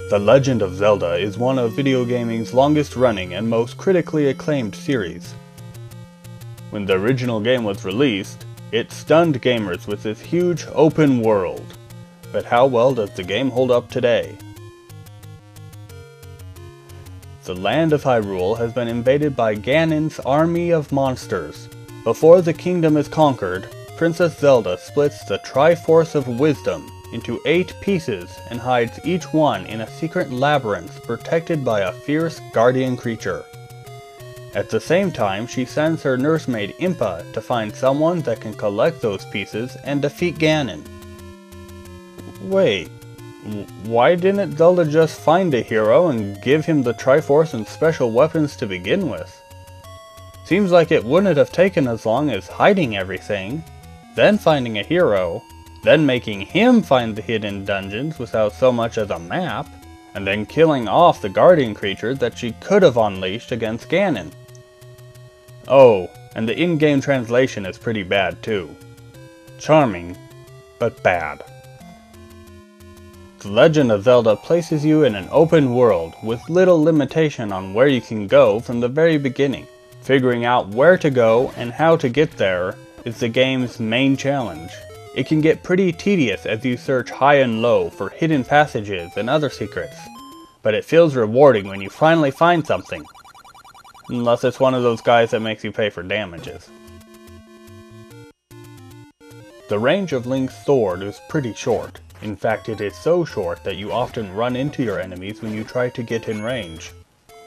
The Legend of Zelda is one of video gaming's longest running and most critically acclaimed series. When the original game was released, it stunned gamers with this huge open world. But how well does the game hold up today? The land of Hyrule has been invaded by Ganon's army of monsters. Before the kingdom is conquered, Princess Zelda splits the Triforce of Wisdom into 8 pieces and hides each one in a secret labyrinth protected by a fierce guardian creature. At the same time, she sends her nursemaid Impa to find someone that can collect those pieces and defeat Ganon. Wait, why didn't Zelda just find a hero and give him the Triforce and special weapons to begin with? Seems like it wouldn't have taken as long as hiding everything, then finding a hero, then making him find the hidden dungeons without so much as a map, and then killing off the guardian creature that she could have unleashed against Ganon. Oh, and the in-game translation is pretty bad too. Charming, but bad. The Legend of Zelda places you in an open world with little limitation on where you can go from the very beginning. Figuring out where to go and how to get there is the game's main challenge. It can get pretty tedious as you search high and low for hidden passages and other secrets, but it feels rewarding when you finally find something. Unless it's one of those guys that makes you pay for damages. The range of Link's sword is pretty short. In fact, it is so short that you often run into your enemies when you try to get in range.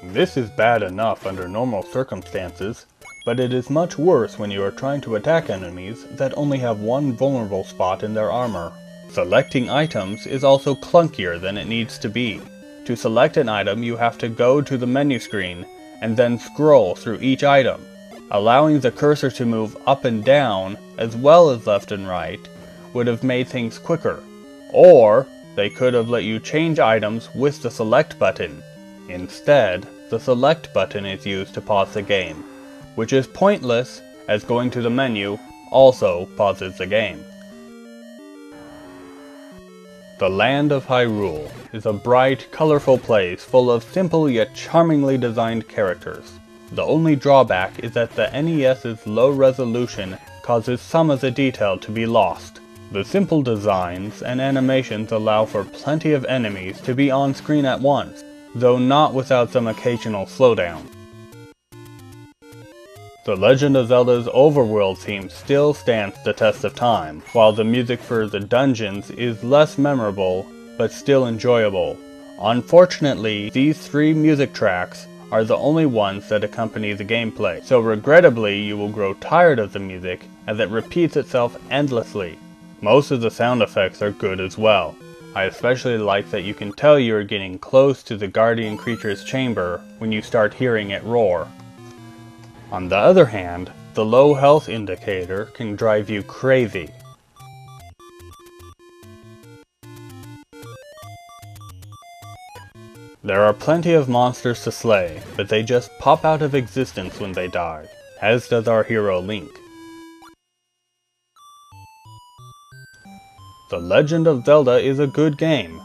This is bad enough under normal circumstances, but it is much worse when you are trying to attack enemies that only have one vulnerable spot in their armor. Selecting items is also clunkier than it needs to be. To select an item, you have to go to the menu screen and then scroll through each item. Allowing the cursor to move up and down, as well as left and right, would have made things quicker. Or, they could have let you change items with the select button. Instead, the select button is used to pause the game, which is pointless as going to the menu also pauses the game. The Land of Hyrule is a bright, colorful place full of simple yet charmingly designed characters. The only drawback is that the NES's low resolution causes some of the detail to be lost. The simple designs and animations allow for plenty of enemies to be on screen at once, though not without some occasional slowdown. The Legend of Zelda's overworld theme still stands the test of time, while the music for the dungeons is less memorable, but still enjoyable. Unfortunately, these 3 music tracks are the only ones that accompany the gameplay, so regrettably you will grow tired of the music as it repeats itself endlessly. Most of the sound effects are good as well. I especially like that you can tell you are getting close to the guardian creature's chamber when you start hearing it roar. On the other hand, the low health indicator can drive you crazy. There are plenty of monsters to slay, but they just pop out of existence when they die, as does our hero Link. The Legend of Zelda is a good game,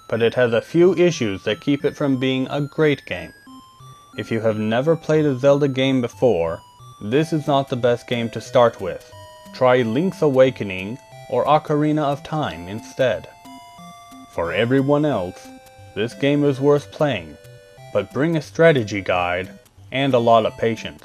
but it has a few issues that keep it from being a great game. If you have never played a Zelda game before, this is not the best game to start with. Try Link's Awakening or Ocarina of Time instead. For everyone else, this game is worth playing, but bring a strategy guide and a lot of patience.